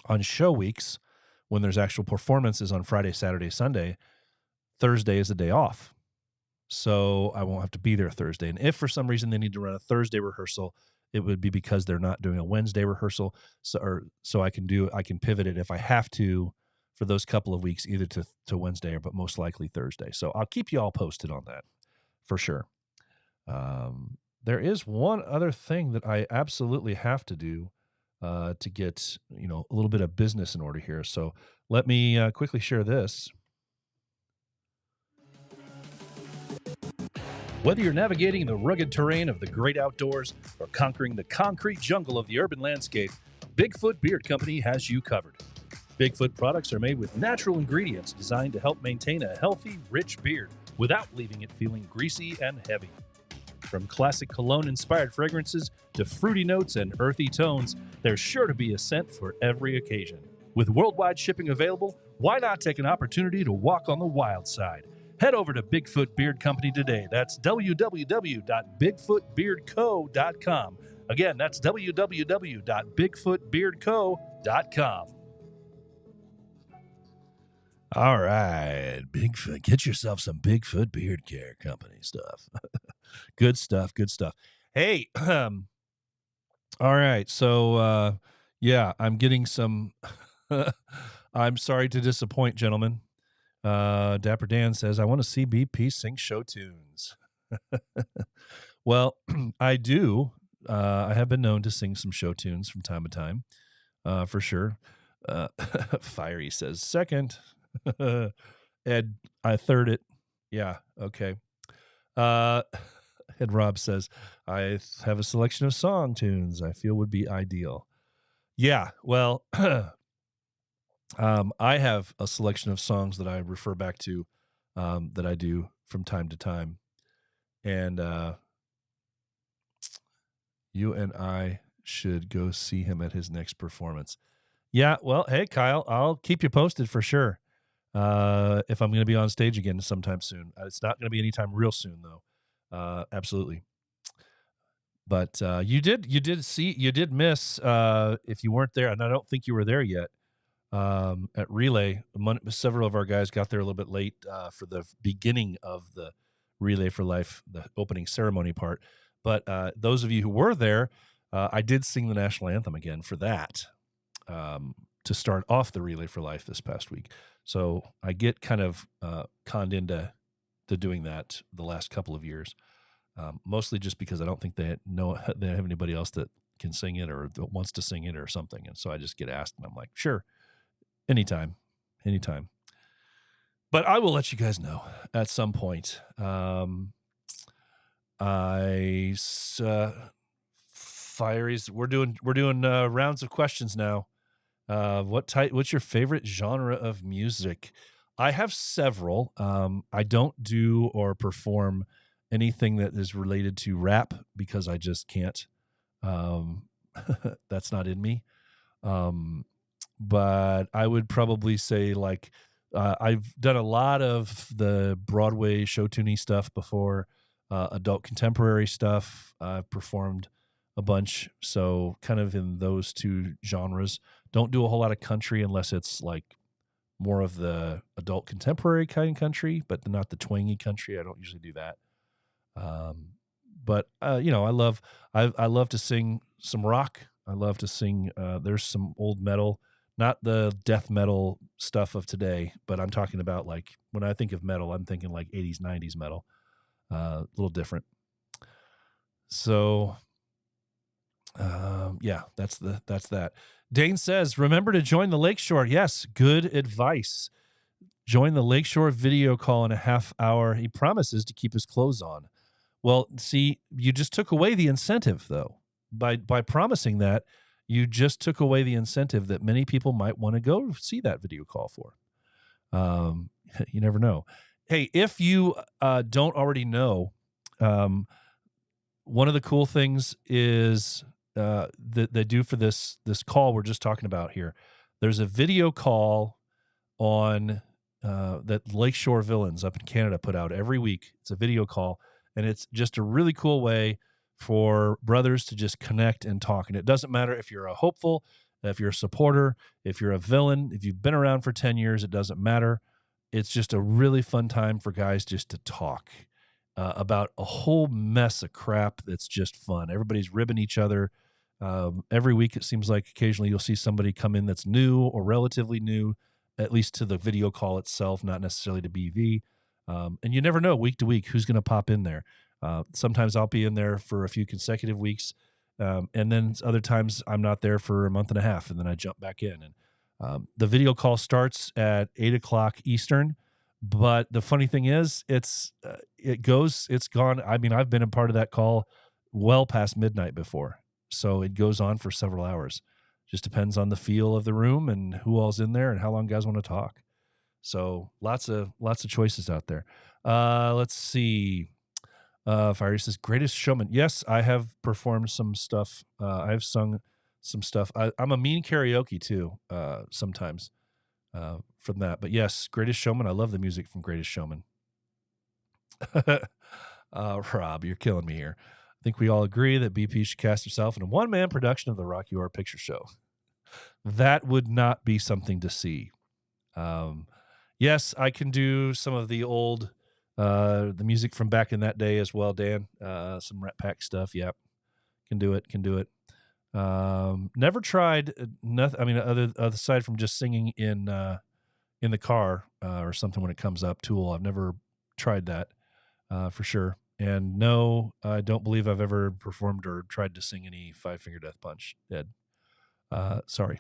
on show weeks, when there's actual performances on Friday, Saturday, Sunday, Thursday is a day off. So I won't have to be there Thursday. And if for some reason they need to run a Thursday rehearsal, it would be because they're not doing a Wednesday rehearsal. So I can pivot it if I have to for those couple of weeks, either to Wednesday but most likely Thursday. So I'll keep you all posted on that for sure. There is one other thing that I absolutely have to do to get, a little bit of business in order here. So let me quickly share this. Whether you're navigating the rugged terrain of the great outdoors or conquering the concrete jungle of the urban landscape, Bigfoot Beard Company has you covered. Bigfoot products are made with natural ingredients designed to help maintain a healthy, rich beard without leaving it feeling greasy and heavy. From classic cologne-inspired fragrances to fruity notes and earthy tones, there's sure to be a scent for every occasion. With worldwide shipping available, why not take an opportunity to walk on the wild side? Head over to Bigfoot Beard Company today. That's www.bigfootbeardco.com. Again, that's www.bigfootbeardco.com. All right, Bigfoot, get yourself some Bigfoot Beard Care Company stuff. Good stuff, good stuff. Hey, all right, so yeah, I'm getting some. I'm sorry to disappoint, gentlemen. Dapper Dan says, I want to see BP sing show tunes. Well, I do. I have been known to sing some show tunes from time to time, for sure. Fiery says, second. Ed, I third it. Yeah, okay. Ed Rob says, I have a selection of song tunes I feel would be ideal. Yeah, well, I have a selection of songs that I refer back to that I do from time to time. And you and I should go see him at his next performance. Yeah, well, hey, Kyle, I'll keep you posted for sure if I'm going to be on stage again sometime soon. It's not going to be anytime real soon, though. Absolutely. But you did miss, if you weren't there, and I don't think you were there yet, at Relay. Several of our guys got there a little bit late for the beginning of the Relay for Life, the opening ceremony part. But those of you who were there, I did sing the national anthem again for that to start off the Relay for Life this past week. So I get kind of conned into doing that the last couple of years, mostly just because I don't think they have anybody else that can sing it or that wants to sing it or something. And so I just get asked, and I'm like, sure. Anytime. But I will let you guys know at some point. Fieries, we're doing rounds of questions now. What's your favorite genre of music? I have several. I don't do or perform anything that is related to rap because I just can't. That's not in me. But I would probably say I've done a lot of the Broadway show tuning stuff before, adult contemporary stuff. I've performed a bunch, so kind of in those two genres. Don't do a whole lot of country unless it's like more of the adult contemporary kind of country, but not the twangy country. I don't usually do that. But I love to sing some rock. I love to sing. There's some old metal not the death metal stuff of today, but I'm talking about like when I think of metal, I'm thinking like 80s, 90s metal. A little different. So yeah, that's that. Dane says, remember to join the Lakeshore. Yes, good advice. Join the Lakeshore video call in a half hour. He promises to keep his clothes on. Well, see, you just took away the incentive, though. By promising that, you just took away the incentive that many people might want to go see that video call for. You never know. Hey, if you don't already know, one of the cool things is that they do for this call we're just talking about here. There's a video call on that Lakeshore Villains up in Canada put out every week. It's a video call, and it's just a really cool way for brothers to just connect and talk. And it doesn't matter if you're a hopeful, if you're a supporter, if you're a villain, if you've been around for 10 years, it doesn't matter. It's just a really fun time for guys just to talk about a whole mess of crap that's just fun. Everybody's ribbing each other. Every week, it seems like occasionally you'll see somebody come in that's new or relatively new, at least to the video call itself, not necessarily to BV. And you never know week to week who's going to pop in there. Sometimes I'll be in there for a few consecutive weeks. And then other times I'm not there for a month and a half, and then I jump back in. And the video call starts at 8:00 Eastern. But the funny thing is, it's gone. I mean, I've been a part of that call well past midnight before. So it goes on for several hours. Just depends on the feel of the room and who all's in there and how long guys want to talk. So lots of choices out there. Let's see. Fire says, greatest showman. Yes, I have performed some stuff. I've sung some stuff. I'm a mean karaoke too, sometimes from that. But yes, Greatest Showman. I love the music from Greatest Showman. Rob, you're killing me here. I think we all agree that BP should cast himself in a one-man production of the Rocky Horror Picture Show. That would not be something to see. Yes, I can do some of the old, the music from back in that day as well, Dan. Some Rat Pack stuff. Yep. Can do it. Never tried nothing. I mean, other aside from just singing in the car or something when it comes up, Tool. I've never tried that for sure. And no, I don't believe I've ever performed or tried to sing any Five Finger Death Punch. Ed, sorry.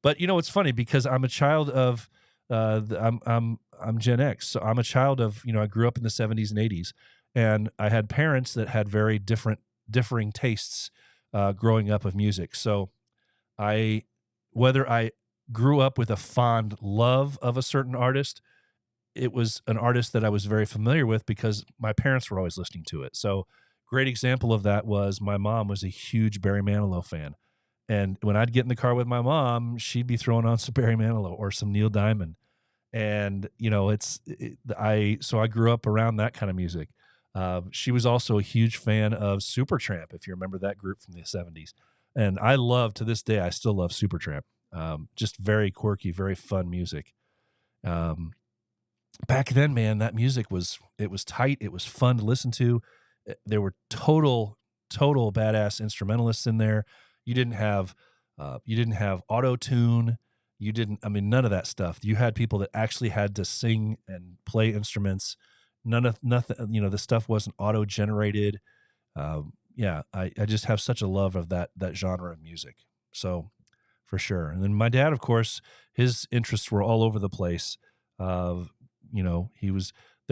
But you know, it's funny because I'm a child of I'm Gen X, so I'm a child of, I grew up in the 70s and 80s, and I had parents that had very differing tastes growing up of music. So whether I grew up with a fond love of a certain artist, it was an artist that I was very familiar with because my parents were always listening to it. So great example of that was my mom was a huge Barry Manilow fan. And when I'd get in the car with my mom, she'd be throwing on some Barry Manilow or some Neil Diamond. And, so I grew up around that kind of music. She was also a huge fan of Supertramp, if you remember that group from the 70s. And to this day, I still love Supertramp. Just very quirky, very fun music. Back then, man, that music was tight. It was fun to listen to. There were total badass instrumentalists in there. You didn't have auto tune. None of that stuff. You had people that actually had to sing and play instruments. Nothing, the stuff wasn't auto generated. I just have such a love of that genre of music. So for sure. And then my dad, of course, his interests were all over the place. There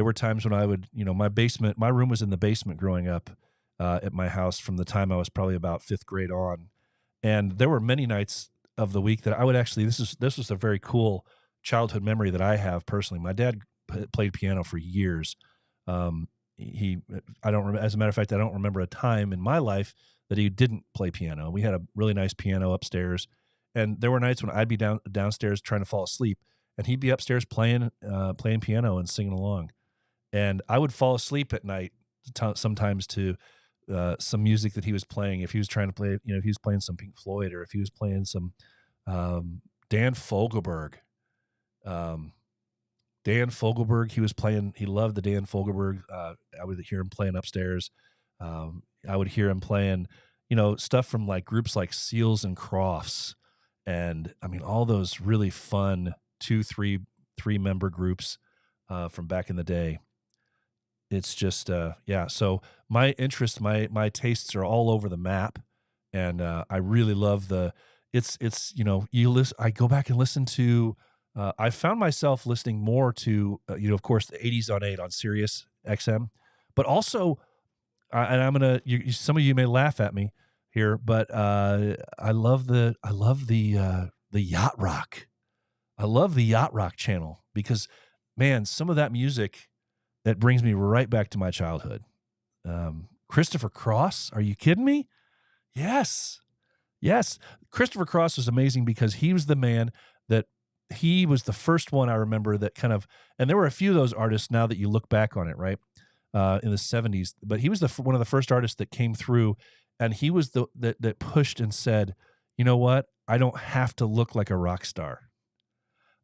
were times when I would, my room was in the basement growing up at my house from the time I was probably about 5th grade on. And there were many nights of the week that I would actually, this was a very cool childhood memory that I have personally. My dad played piano for years. As a matter of fact, I don't remember a time in my life that he didn't play piano. We had a really nice piano upstairs, and there were nights when I'd be downstairs trying to fall asleep, and he'd be upstairs playing piano and singing along. And I would fall asleep at night sometimes to some music that he was playing. If he was trying to play, if he was playing some Pink Floyd, or if he was playing some Dan Fogelberg. Dan Fogelberg, he was playing. He loved the Dan Fogelberg. I would hear him playing upstairs. I would hear him playing, stuff from like groups like Seals and Crofts, And I mean, all those really fun 2, 3 member groups from back in the day. It's just, yeah. So my interests, my tastes are all over the map. And I really love it's, you listen, I go back and listen to, I found myself listening more to, of course, the 80s on 8 on Sirius XM, but also, and I'm gonna, some of you may laugh at me here, but I love the yacht rock. I love the yacht rock channel because, man, some of that music that brings me right back to my childhood. Christopher Cross, are you kidding me? Yes. Yes. Christopher Cross was amazing because he was the man that he was the first one I remember that kind of, and there were a few of those artists now that you look back on it, right? In the 70s, but he was one of the first artists that came through, and he was that pushed and said, you know what? I don't have to look like a rock star.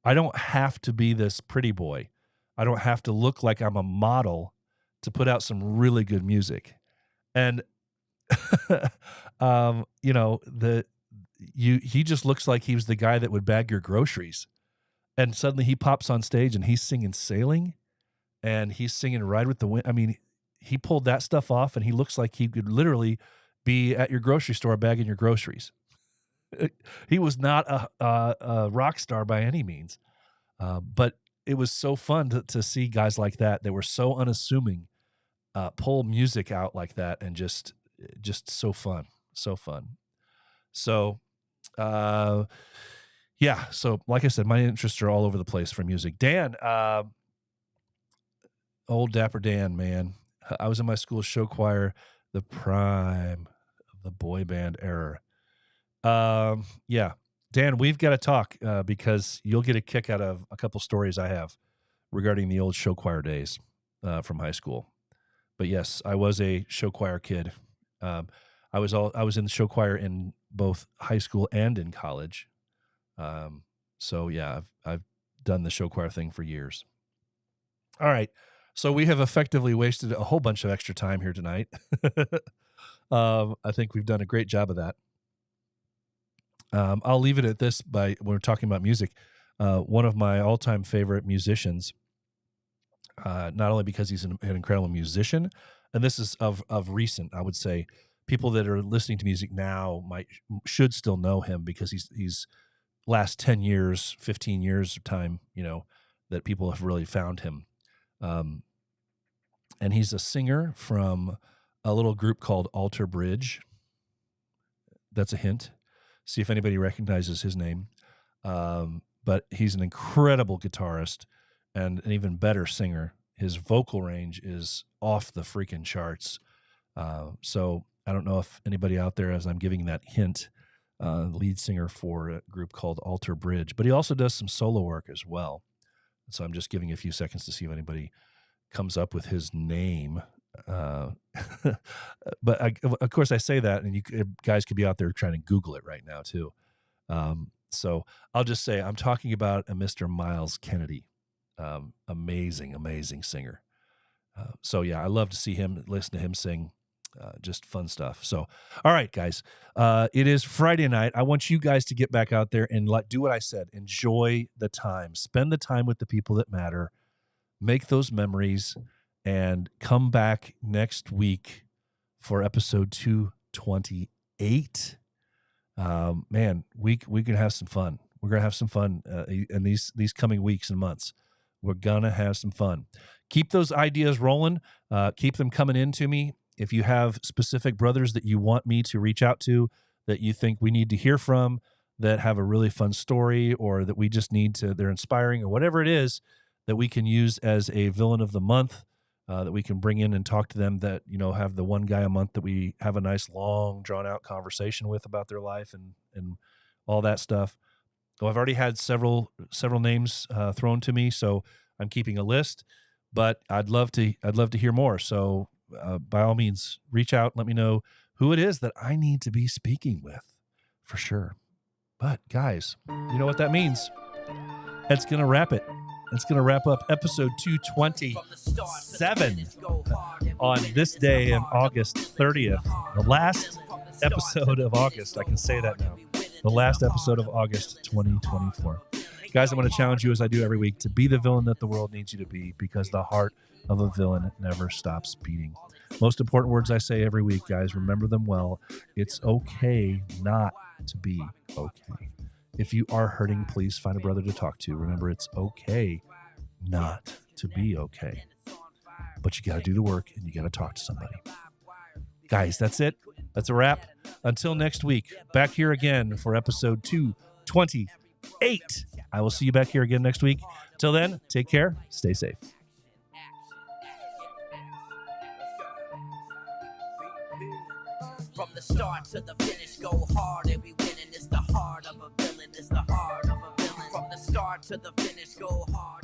I don't have to be this pretty boy. I don't have to look like I'm a model to put out some really good music. And he just looks like he was the guy that would bag your groceries. And suddenly he pops on stage and he's singing Sailing, and he's singing Ride with the Wind. I mean, he pulled that stuff off, and he looks like he could literally be at your grocery store bagging your groceries. He was not a rock star by any means, but it was so fun to see guys like that. They were so unassuming, pull music out like that, and just so fun, so fun. So, yeah. So, like I said, my interests are all over the place for music. Dan, old Dapper Dan, man. I was in my school's show choir, the prime of the boy band era. Yeah, Dan, we've got to talk because you'll get a kick out of a couple stories I have regarding the old show choir days from high school. But yes, I was a show choir kid. I was in the show choir in both high school and in college. So yeah, I've done the show choir thing for years. All right. So we have effectively wasted a whole bunch of extra time here tonight. I think we've done a great job of that. I'll leave it at this when we're talking about music. One of my all-time favorite musicians, not only because he's an incredible musician, and this is of recent, I would say, people that are listening to music now should still know him because he's last 10 years, 15 years of time, that people have really found him. And he's a singer from a little group called Alter Bridge. That's a hint. See if anybody recognizes his name. But he's an incredible guitarist and an even better singer. His vocal range is off the freaking charts. So I don't know if anybody out there, as I'm giving that hint, lead singer for a group called Alter Bridge. But he also does some solo work as well. So I'm just giving a few seconds to see if anybody comes up with his name. But of course I say that, and you guys could be out there trying to Google it right now too. So I'll just say I'm talking about a Mr. Miles Kennedy. Amazing singer. So yeah, I love to see him, listen to him sing. Just fun stuff. So, all right, guys, it is Friday night. I want you guys to get back out there and do what I said. Enjoy the time. Spend the time with the people that matter. Make those memories, and come back next week for episode 228. Man, we can have some fun. We're gonna have some fun in these coming weeks and months. We're gonna have some fun. Keep those ideas rolling. Keep them coming into me. If you have specific brothers that you want me to reach out to, that you think we need to hear from, that have a really fun story, or that we just need to, they're inspiring, or whatever it is that we can use as a villain of the month, that we can bring in and talk to them, that, have the one guy a month that we have a nice, long, drawn-out conversation with about their life and all that stuff. So I've already had several names thrown to me, so I'm keeping a list, but I'd love to hear more. So by all means, reach out, let me know who it is that I need to be speaking with, for sure. But guys, you know what that means? That's going to wrap it. That's going to wrap up episode 227 on this day in August 30th, the last episode of August. I can say that now. the last episode of August 2024. Guys, I'm going to challenge you, as I do every week, to be the villain that the world needs you to be, because the heart of a villain never stops beating. Most important words I say every week, guys. Remember them well. It's okay not to be okay. If you are hurting, please find a brother to talk to. Remember, it's okay not to be okay. But you got to do the work and you got to talk to somebody. Guys, that's it. That's a wrap. Until next week, back here again for episode 228. I will see you back here again next week. Till then, take care. Stay safe. From the start to the finish, go hard and we winning. It's the heart of a villain. It's the heart of a villain. From the start to the finish, go hard.